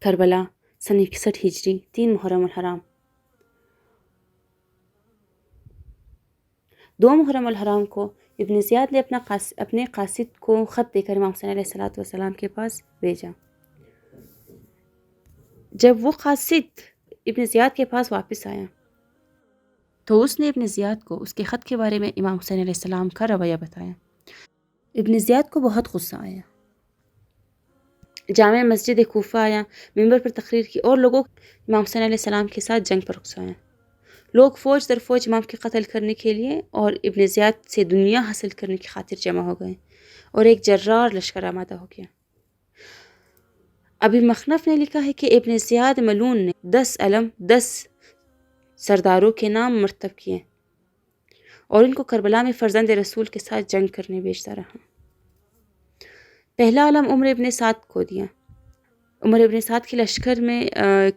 کربلا سن 61 ہجری 3 محرم الحرام۔ 2 محرم الحرام کو ابن زیاد نے اپنے قاصد کو خط دے کر امام حسین علیہ السلام کے پاس بھیجا۔ جب وہ قاصد ابن زیاد کے پاس واپس آیا تو اس نے ابن زیاد کو اس کے خط کے بارے میں امام حسین علیہ السلام کا رویہ بتایا۔ ابن زیاد کو بہت غصہ آیا، جامع مسجد کوفہ آیا، ممبر پر تقریر کی اور لوگوں امام حسین علیہ السلام کے ساتھ جنگ پر اکسایا۔ لوگ فوج در فوج امام کے قتل کرنے کے لیے اور ابن زیاد سے دنیا حاصل کرنے کی خاطر جمع ہو گئے اور ایک جرار لشکر آمادہ ہو گیا۔ ابی مخنف نے لکھا ہے کہ ابن زیاد ملعون نے 10 علم 10 سرداروں کے نام مرتب کیے اور ان کو کربلا میں فرزند رسول کے ساتھ جنگ کرنے بھیجتا رہا۔ پہلا علم عمر ابن سعد کو دیا۔ عمر ابن سعد کے لشکر میں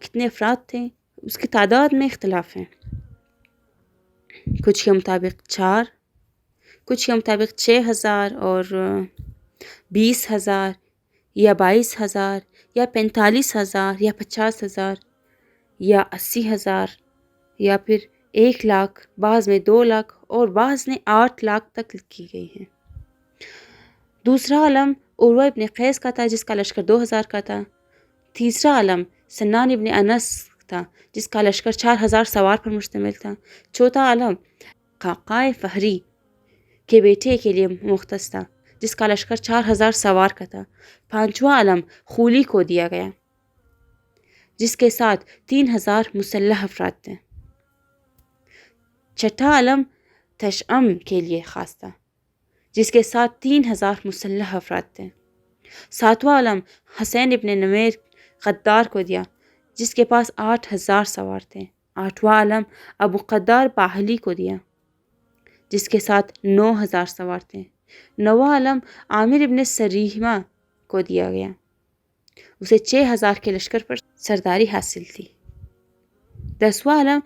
کتنے افراد تھے اس کی تعداد میں اختلاف ہے، کچھ کے مطابق 4، کچھ کے مطابق 6000 اور 20,000 یا 22,000 یا 45,000 یا 50,000 یا 80,000 یا پھر 1,00,000، بعض میں 2,00,000 اور بعض نے 8,00,000 تک کی گئی ہے۔ دوسرا علم عروہ ابن قیس کا تھا جس کا لشکر 2,000 کا تھا۔ تیسرا علم سنان ابن انس تھا جس کا لشکر 4,000 سوار پر مشتمل تھا۔ چوتھا علم قعقاع فہری کے بیٹے کے لیے مختص تھا جس کا لشکر 4,000 سوار کا تھا۔ پانچواں علم خولی کو دیا گیا جس کے ساتھ 3,000 مسلح افراد تھے۔ چھٹا علم تشعم کے لیے خاص تھا جس کے ساتھ 3,000 مسلح افراد تھے۔ ساتواں علم حسین ابن نمیر غدار کو دیا جس کے پاس 8,000 سوار تھے۔ آٹھواں علم ابو قدار باہلی کو دیا جس کے ساتھ 9,000 سوار تھے۔ نواں علم عامر ابن سریمہ کو دیا گیا، اسے 6,000 کے لشکر پر سرداری حاصل تھی۔ 10واں علم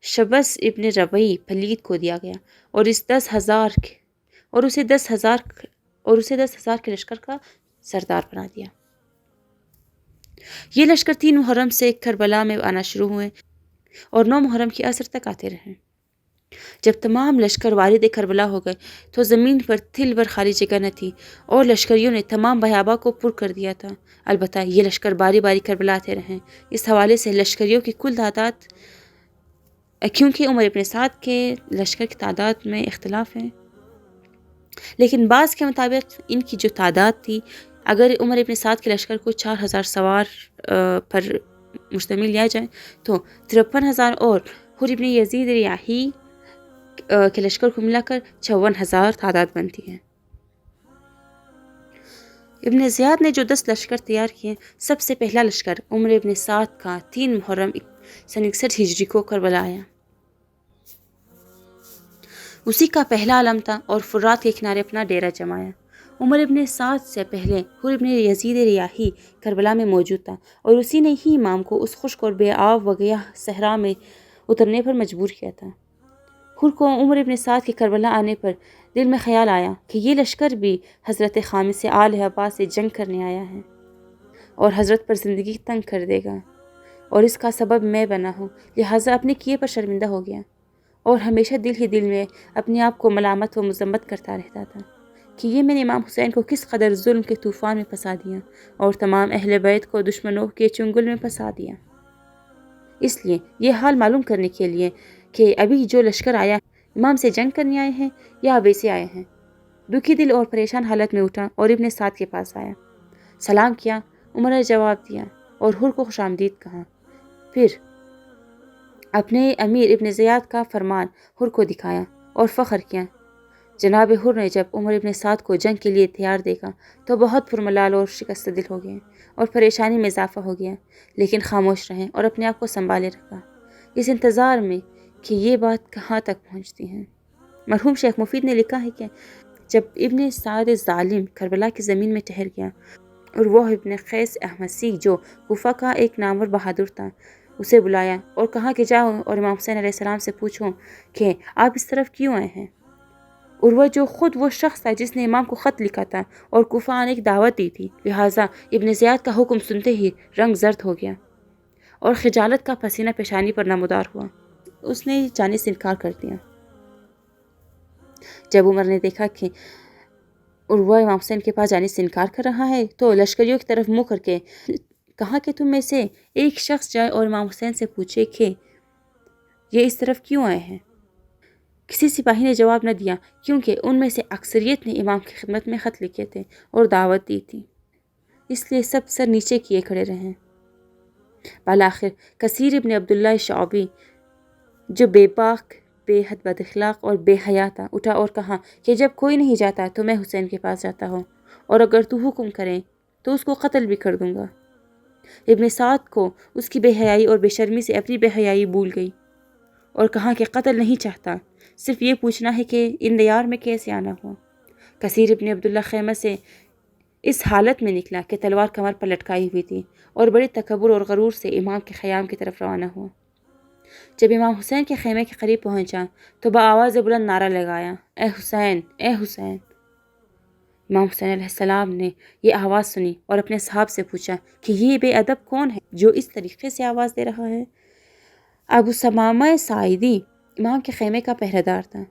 شبس ابن ربعی پلید کو دیا گیا اور اسے 10,000 کے لشکر کا سردار بنا دیا۔ یہ لشکر 3 محرم سے کربلا میں آنا شروع ہوئے اور 9 محرم کی عصر تک آتے رہے۔ جب تمام لشکر وارد کربلا ہو گئے تو زمین پر تل بھر خالی جگہ نہ تھی اور لشکریوں نے تمام بیاباں کو پر کر دیا تھا۔ البتہ یہ لشکر باری باری کربلا آتے رہے۔ اس حوالے سے لشکریوں کی کل تعداد، کیونکہ عمر ابن سعد کے لشکر کی تعداد میں اختلاف ہے، لیکن بعض کے مطابق ان کی جو تعداد تھی، اگر عمر ابن سعد کے لشکر کو 4,000 سوار پر مشتمل لیا جائے تو 53,000 اور حر ابن یزید ریاحی کے لشکر کو ملا کر 54,000 تعداد بنتی ہے۔ ابن زیاد نے جو 10 لشکر تیار کیے، سب سے پہلا لشکر عمر ابن سعد کا 3 محرم سن 61 ہجری کو کربلا آیا۔ اسی کا پہلا علم تھا اور فرات کے کنارے اپنا ڈیرا جمایا۔ عمر ابن سعد سے پہلے حر ابن یزید ریاحی کربلا میں موجود تھا اور اسی نے ہی امام کو اس خشک اور بے آب و گیاہ صحرا میں اترنے پر مجبور کیا تھا۔ حر کو عمر ابن سعد کے کربلا آنے پر دل میں خیال آیا کہ یہ لشکر بھی حضرت خامس آل عباس سے جنگ کرنے آیا ہے اور حضرت پر زندگی تنگ کر دے گا اور اس کا سبب میں بنا ہوں، لہٰذا اپنے کیے پر شرمندہ ہو گیا اور ہمیشہ دل ہی دل میں اپنے آپ کو ملامت و مذمت کرتا رہتا تھا کہ یہ میں نے امام حسین کو کس قدر ظلم کے طوفان میں پھنسا دیا اور تمام اہل بیت کو دشمنوں کے چنگل میں پھنسا دیا۔ اس لیے یہ حال معلوم کرنے کے لیے کہ ابھی جو لشکر آیا امام سے جنگ کرنے آئے ہیں یا ویسے آئے ہیں، دکھی دل اور پریشان حالت میں اٹھا اور ابن سعد کے پاس آیا، سلام کیا۔ عمر نے جواب دیا اور حر کو خوش آمدید کہا، پھر اپنے امیر ابن زیاد کا فرمان حر کو دکھایا اور فخر کیا۔ جناب حر نے جب عمر ابن سعد کو جنگ کے لیے تیار دیکھا تو بہت پرملال اور شکست دل ہو گئے اور پریشانی میں اضافہ ہو گیا، لیکن خاموش رہے اور اپنے آپ کو سنبھالے رکھا، اس انتظار میں کہ یہ بات کہاں تک پہنچتی ہے۔ مرحوم شیخ مفید نے لکھا ہے کہ جب ابن سعد ظالم کربلا کی زمین میں ٹھہر گیا اور وہ ابن قیس احمسی جو کوفہ کا ایک نامور بہادر تھا اسے بلایا اور کہا کہ جاؤ اور امام حسین علیہ السلام سے پوچھو کہ آپ اس طرف کیوں آئے ہیں۔ عروہ جو خود وہ شخص تھا جس نے امام کو خط لکھا تھا اور کوفہ آنے کی دعوت دی تھی، لہٰذا ابن زیاد کا حکم سنتے ہی رنگ زرد ہو گیا اور خجالت کا پسینہ پیشانی پر نمودار ہوا۔ اس نے جانے سے انکار کر دیا۔ جب عمر نے دیکھا کہ عروہ امام حسین کے پاس جانے سے انکار کر رہا ہے تو لشکریوں کی طرف منہ کر کے کہا کہ تم میں سے ایک شخص جائے اور امام حسین سے پوچھے کہ یہ اس طرف کیوں آئے ہیں۔ کسی سپاہی نے جواب نہ دیا کیونکہ ان میں سے اکثریت نے امام کی خدمت میں خط لکھے تھے اور دعوت دی تھی، اس لیے سب سر نیچے کیے کھڑے رہے۔ بالآخر کثیر ابن عبداللہ شعبی جو بے باک، بے حد بد اخلاق اور بے حیا تھا، اٹھا اور کہا کہ جب کوئی نہیں جاتا تو میں حسین کے پاس جاتا ہوں، اور اگر تو حکم کرے تو اس کو قتل بھی کر دوں گا۔ ابن سعد کو اس کی بے حیائی اور بے شرمی سے اپنی بے حیائی بھول گئی اور کہا کہ قتل نہیں چاہتا، صرف یہ پوچھنا ہے کہ ان دیار میں کیسے آنا ہوا۔ کثیر ابن عبداللہ خیمہ سے اس حالت میں نکلا کہ تلوار کمر پر لٹکائی ہوئی تھی اور بڑے تکبر اور غرور سے امام کے خیام کی طرف روانہ ہوا۔ جب امام حسین کے خیمے کے قریب پہنچا تو بآواز بلند نعرہ لگایا، اے حسین، اے حسین۔ امام حسین علیہ السلام نے یہ آواز سنی اور اپنے صاحب سے پوچھا کہ یہ بے ادب کون ہے جو اس طریقے سے آواز دے رہا ہے؟ ابو ثمامہ ساعدی امام کے خیمے کا پہرہ دار تھا۔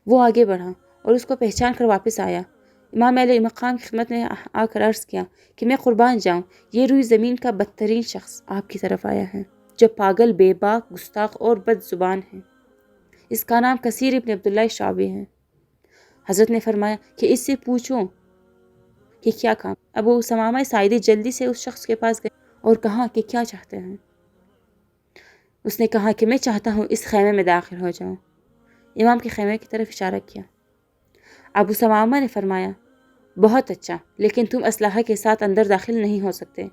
وہ آگے بڑھا اور اس کو پہچان کر واپس آیا۔ امام علیہ مقام کی خدمت میں آ کر عرض کیا کہ میں قربان جاؤں، یہ روئی زمین کا بدترین شخص آپ کی طرف آیا ہے جو پاگل، بے باک، گستاخ اور بد زبان ہے۔ اس کا نام کثیر ابن عبداللہ شعبی ہے۔ حضرت نے فرمایا کہ اس سے پوچھو کہ کیا کام۔ ابو ثمامہ ساعدی جلدی سے اس شخص کے پاس گئے اور کہا کہ کیا چاہتے ہیں؟ اس نے کہا کہ میں چاہتا ہوں اس خیمے میں داخل ہو جاؤں۔ امام کے خیمے کی طرف اشارہ کیا۔ ابو ثمامہ نے فرمایا بہت اچھا، لیکن تم اسلحہ کے ساتھ اندر داخل نہیں ہو سکتے،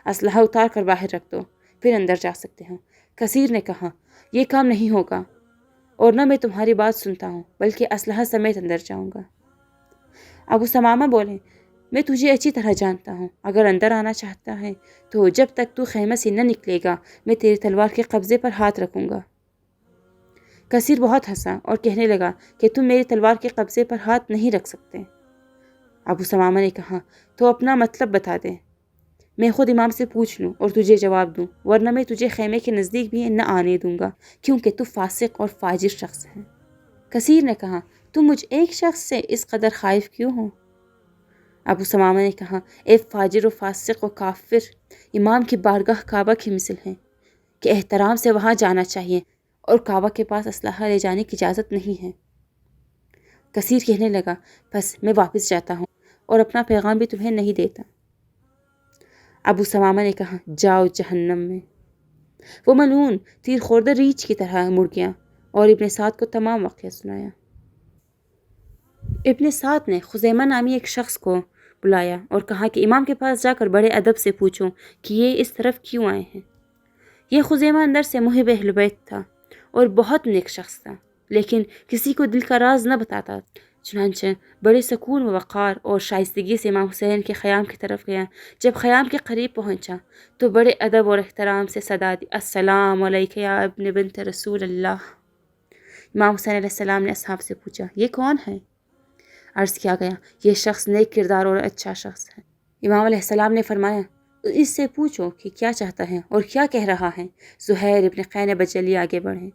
اسلحہ اتار کر باہر رکھ دو پھر اندر جا سکتے ہو۔ کثیر نے کہا یہ کام نہیں ہوگا اور نہ میں تمہاری بات سنتا ہوں بلکہ اسلحہ سمیت اندر جاؤں گا۔ ابو ثمامہ بولے میں تجھے اچھی طرح جانتا ہوں، اگر اندر آنا چاہتا ہے تو جب تک تو خیمہ سے نہ نکلے گا میں تیری تلوار کے قبضے پر ہاتھ رکھوں گا۔ کثیر بہت ہنسا اور کہنے لگا کہ تم میری تلوار کے قبضے پر ہاتھ نہیں رکھ سکتے۔ ابو ثمامہ نے کہا تو اپنا مطلب بتا دے، میں خود امام سے پوچھ لوں اور تجھے جواب دوں، ورنہ میں تجھے خیمے کے نزدیک بھی نہ آنے دوں گا کیونکہ تو فاسق اور فاجر شخص ہے۔ کثیر نے کہا تم مجھ ایک شخص سے اس قدر خائف کیوں ہو؟ ابو ثمامہ نے کہا اے فاجر و فاسق و کافر، امام کی بارگاہ کعبہ کی مثل ہے کہ احترام سے وہاں جانا چاہیے اور کعبہ کے پاس اسلحہ لے جانے کی اجازت نہیں ہے۔ کثیر کہنے لگا بس میں واپس جاتا ہوں اور اپنا پیغام بھی تمہیں نہیں دیتا۔ ابو ثمامہ نے کہا جاؤ جہنم میں۔ وہ ملعون تیر خوردہ ریچھ کی طرح مڑ گیا اور ابن سعد کو تمام واقعہ سنایا۔ ابن سعد نے خزیمہ نامی ایک شخص کو بلایا اور کہا کہ امام کے پاس جا کر بڑے ادب سے پوچھو کہ یہ اس طرف کیوں آئے ہیں۔ یہ خزیمہ اندر سے محب اہل بیت تھا اور بہت نیک شخص تھا، لیکن کسی کو دل کا راز نہ بتاتا۔ چنانچہ بڑے سکون و وقار اور شائستگی سے امام حسین کے خیام کی طرف گیا۔ جب خیام کے قریب پہنچا تو بڑے ادب اور احترام سے صدا دی، السلام علیک یا ابن بنت رسول اللہ۔ امام حسین علیہ السلام نے اصحاب سے پوچھا یہ کون ہے؟ عرض کیا گیا یہ شخص نیک کردار اور اچھا شخص ہے۔ امام علیہ السلام نے فرمایا اس سے پوچھو کہ کیا چاہتا ہے اور کیا کہہ رہا ہے۔ زہیر ابن قین بجلی آگے بڑھے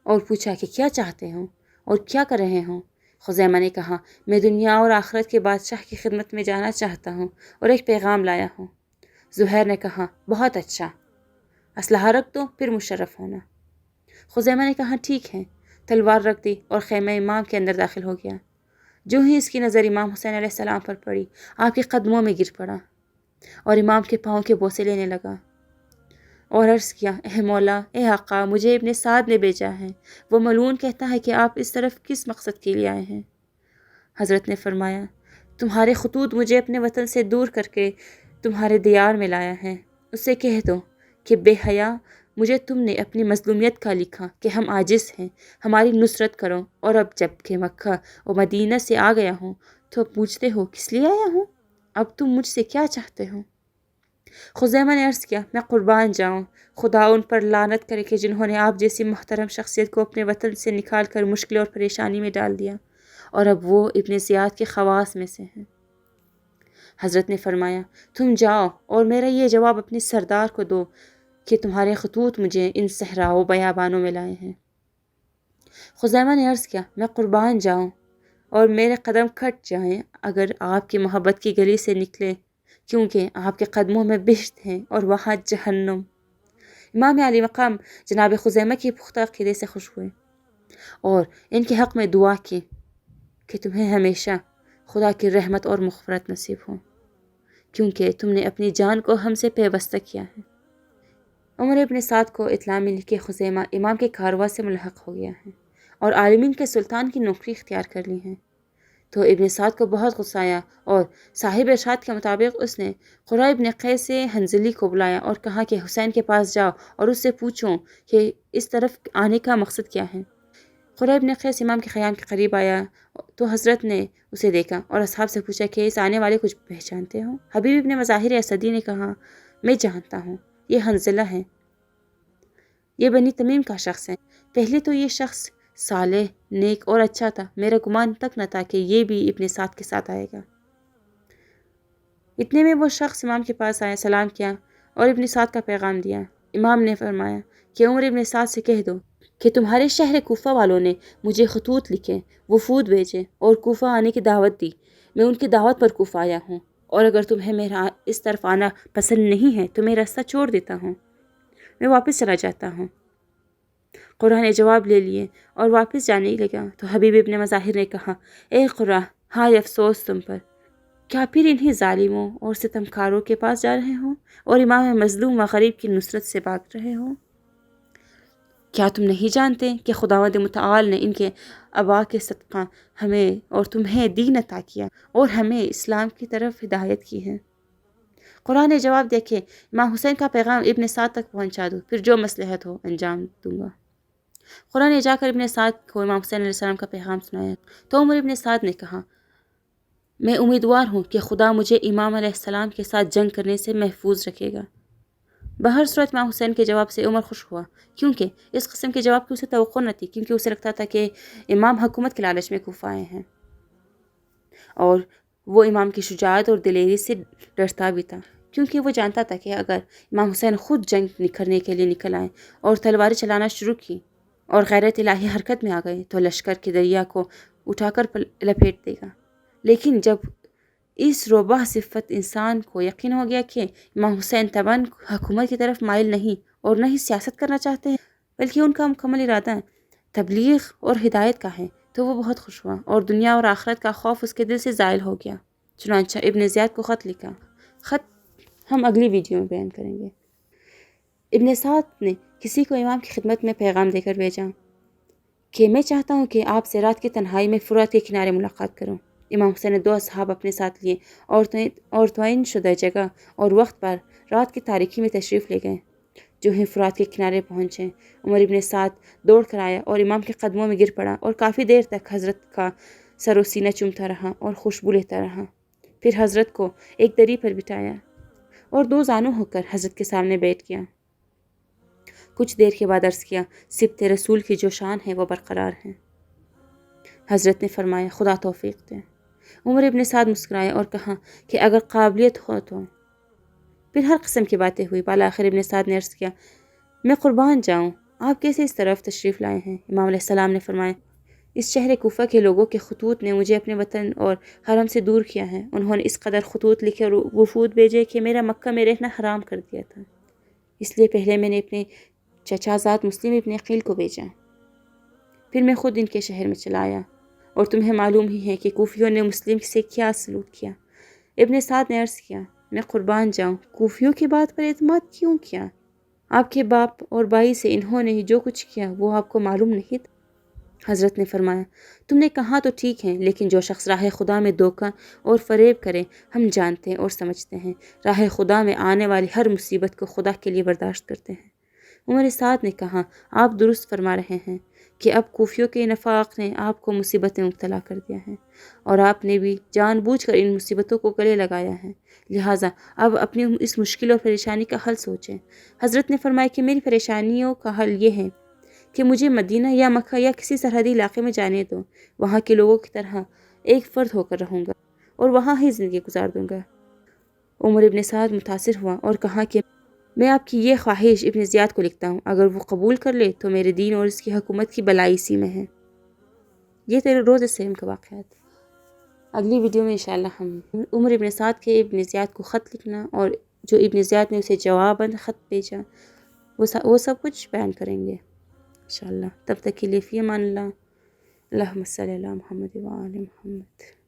اور پوچھا کہ کیا چاہتے ہو اور کیا کر رہے ہوں؟ خزیمہ نے کہا میں دنیا اور آخرت کے بادشاہ کی خدمت میں جانا چاہتا ہوں اور ایک پیغام لایا ہوں۔ زہیر نے کہا بہت اچھا، اسلحہ رکھ دو پھر مشرف ہونا۔ خزیمہ نے کہا ٹھیک ہے، تلوار رکھ دی اور خیمہ امام کے اندر داخل ہو گیا۔ جو ہی اس کی نظر امام حسین علیہ السلام پر پڑی آپ کے قدموں میں گر پڑا اور امام کے پاؤں کے بوسے لینے لگا اور عرض کیا اے مولا، اے آقا، مجھے ابن سعد نے بھیجا ہے، وہ ملعون کہتا ہے کہ آپ اس طرف کس مقصد کے لیے آئے ہیں؟ حضرت نے فرمایا تمہارے خطوط مجھے اپنے وطن سے دور کر کے تمہارے دیار میں لایا ہے، اس سے کہہ دو کہ بے حیا مجھے تم نے اپنی مظلومیت کا لکھا کہ ہم عاجز ہیں، ہماری نصرت کرو، اور اب جب کہ مکہ اور مدینہ سے آ گیا ہوں تو پوچھتے ہو کس لیے آیا ہوں؟ اب تم مجھ سے کیا چاہتے ہو؟ خزیمہ نے عرض کیا، میں قربان جاؤں، خدا ان پر لعنت کرے کہ جنہوں نے آپ جیسی محترم شخصیت کو اپنے وطن سے نکال کر مشکل اور پریشانی میں ڈال دیا، اور اب وہ ابن زیاد کے خواص میں سے ہیں۔ حضرت نے فرمایا، تم جاؤ اور میرا یہ جواب اپنے سردار کو دو کہ تمہارے خطوط مجھے ان صحراؤں بیابانوں میں لائے ہیں۔ خزیمہ نے عرض کیا، میں قربان جاؤں اور میرے قدم کھٹ جائیں اگر آپ کی محبت کی گلی سے نکلے، کیونکہ آپ کے قدموں میں بہشت ہیں اور وہاں جہنم۔ امام علی مقام جناب خزیمہ کی پختہ عقیدے سے خوش ہوئے اور ان کے حق میں دعا کی کہ تمہیں ہمیشہ خدا کی رحمت اور مغفرت نصیب ہو، کیونکہ تم نے اپنی جان کو ہم سے پیوستہ کیا ہے۔ عمر ابن سعد کو اطلاع ملی کہ خزیمہ امام کے کارواں سے ملحق ہو گیا ہے اور عالمین کے سلطان کی نوکری اختیار کر لی ہے، تو ابن سعد کو بہت غصہ آیا اور صاحب ارشاد کے مطابق اس نے قرہ ابن قیس حنظلی کو بلایا اور کہا کہ حسین کے پاس جاؤ اور اس سے پوچھو کہ اس طرف آنے کا مقصد کیا ہے۔ قرہ ابن قیس امام کے خیام کے قریب آیا تو حضرت نے اسے دیکھا اور اصحاب سے پوچھا کہ اس آنے والے کچھ پہچانتے ہو؟ حبیب ابن مظاہر اسدی نے کہا، میں جانتا ہوں، یہ حنظلہ ہے، یہ بنی تمیم کا شخص ہے۔ پہلے تو یہ شخص صالح، نیک اور اچھا تھا، میرا گمان تک نہ تھا کہ یہ بھی ابن سعد کے ساتھ آئے گا۔ اتنے میں وہ شخص امام کے پاس آیا، سلام کیا اور ابن سعد کا پیغام دیا۔ امام نے فرمایا کہ عمر ابن سعد سے کہہ دو کہ تمہارے شہر کوفہ والوں نے مجھے خطوط لکھے، وفود بھیجے اور کوفہ آنے کی دعوت دی۔ میں ان کی دعوت پر کوفہ آیا ہوں، اور اگر تمہیں میرا اس طرف آنا پسند نہیں ہے تو میں راستہ چھوڑ دیتا ہوں، میں واپس چلا جاتا ہوں۔ قرہ نے جواب لے لیے اور واپس جانے لگا تو حبیب ابن مظاہر نے کہا، اے قرہ، ہائے افسوس تم پر، کیا پھر انہی ظالموں اور ستمکاروں کے پاس جا رہے ہو اور امام مظلوم و غریب کی نصرت سے بھاگ رہے ہو؟ کیا تم نہیں جانتے کہ خداوند متعال نے ان کے آبا کے صدقہ ہمیں اور تمہیں دین عطا کیا اور ہمیں اسلام کی طرف ہدایت کی ہے؟ قرآن نے جواب دیا کہ امام حسین کا پیغام ابن سعد تک پہنچا دو، پھر جو مصلحت ہو انجام دوں گا۔ قرآن نے جا کر ابن سعد کو امام حسین علیہ السلام کا پیغام سنایا تو عمر ابن سعد نے کہا، میں امیدوار ہوں کہ خدا مجھے امام علیہ السلام کے ساتھ جنگ کرنے سے محفوظ رکھے گا۔ بہر صورت امام حسین کے جواب سے عمر خوش ہوا، کیونکہ اس قسم کے جواب کی اسے توقع نہ تھی، کیونکہ اسے لگتا تھا کہ امام حکومت کے لالچ میں کوفہ آئے ہیں اور وہ امام کی شجاعت اور دلیری سے ڈرتا بھی تھا، کیونکہ وہ جانتا تھا کہ اگر امام حسین خود جنگ کرنے کے لیے نکل آئے اور تلواریں چلانا شروع کی اور غیرت الہی حرکت میں آ گئے تو لشکر کے دریا کو اٹھا کر لپیٹ دے گا۔ لیکن جب اس روبہ صفت انسان کو یقین ہو گیا کہ امام حسین طبعاً حکومت کی طرف مائل نہیں اور نہ ہی سیاست کرنا چاہتے ہیں، بلکہ ان کا مکمل ارادہ تبلیغ اور ہدایت کا ہے، تو وہ بہت خوش ہوا اور دنیا اور آخرت کا خوف اس کے دل سے زائل ہو گیا۔ چنانچہ ابن زیاد کو خط لکھا۔ خط ہم اگلی ویڈیو میں بیان کریں گے۔ ابن سعد نے کسی کو امام کی خدمت میں پیغام دے کر بھیجا کہ میں چاہتا ہوں کہ آپ سے رات کی تنہائی میں فرات کے کنارے ملاقات کروں۔ امام حسین نے 2 اصحاب اپنے ساتھ لیے اور تعین شدہ جگہ اور وقت پر رات کی تاریکی میں تشریف لے گئے۔ جو ہی فرات کے کنارے پہنچے، عمر ابن سعد دوڑ کر آیا اور امام کے قدموں میں گر پڑا اور کافی دیر تک حضرت کا سر و سینہ چومتا رہا اور خوشبو لیتا رہا۔ پھر حضرت کو ایک دری پر بٹھایا اور 2 زانو ہو کر حضرت کے سامنے بیٹھ گیا۔ کچھ دیر کے بعد عرض کیا، سبت رسول کی جو شان ہے وہ برقرار ہے۔ حضرت نے فرمایا، خدا توفیق دے۔ عمر ابن سعد مسکرائے اور کہا کہ اگر قابلیت ہو تو۔ پھر ہر قسم کی باتیں ہوئی۔ بالآخر ابن سعد نے عرض کیا، میں قربان جاؤں، آپ کیسے اس طرف تشریف لائے ہیں؟ امام علیہ السلام نے فرمایا، اس شہر کوفہ کے لوگوں کے خطوط نے مجھے اپنے وطن اور حرم سے دور کیا ہے۔ انہوں نے اس قدر خطوط لکھے اور وفود بھیجے کہ میرا مکہ میں رہنا حرام کر دیا تھا، اس لیے پہلے میں نے اپنے چچا زاد مسلم ابن عقیل کو بھیجا، پھر میں خود ان کے شہر میں چلا آیا، اور تمہیں معلوم ہی ہے کہ کوفیوں نے مسلم سے کیا سلوک کیا۔ ابن سعد نے عرض کیا، میں قربان جاؤں، کوفیوں کی بات پر اعتماد کیوں کیا؟ آپ کے باپ اور بھائی سے انہوں نے جو کچھ کیا وہ آپ کو معلوم نہیں تھا؟ حضرت نے فرمایا، تم نے کہا تو ٹھیک ہے، لیکن جو شخص راہ خدا میں دھوکہ اور فریب کرے، ہم جانتے ہیں اور سمجھتے ہیں، راہ خدا میں آنے والی ہر مصیبت کو خدا کے لیے برداشت کرتے ہیں۔ عمر سعد نے کہا، آپ درست فرما رہے ہیں کہ اب کوفیوں کے نفاق نے آپ کو مصیبت میں مبتلا کر دیا ہے اور آپ نے بھی جان بوجھ کر ان مصیبتوں کو گلے لگایا ہے، لہٰذا اب اپنی اس مشکل اور پریشانی کا حل سوچیں۔ حضرت نے فرمایا کہ میری پریشانیوں کا حل یہ ہے کہ مجھے مدینہ یا مکہ یا کسی سرحدی علاقے میں جانے دو، وہاں کے لوگوں کی طرح ایک فرد ہو کر رہوں گا اور وہاں ہی زندگی گزار دوں گا۔ عمر ابن سعد متاثر ہوا اور کہا کہ میں آپ کی یہ خواہش ابن زیاد کو لکھتا ہوں، اگر وہ قبول کر لے تو میرے دین اور اس کی حکومت کی بلائی اسی میں ہے۔ یہ تیرے روز سیم کا واقعات۔ اگلی ویڈیو میں انشاءاللہ ہم عمر ابن سعد کے ابن زیاد کو خط لکھنا اور جو ابن زیاد نے اسے جواباً خط بھیجا وہ سب کچھ بیان کریں گے انشاءاللہ۔ تب تک کے لیے فی امان اللہ، اللہم صلی علی محمد و آل محمد۔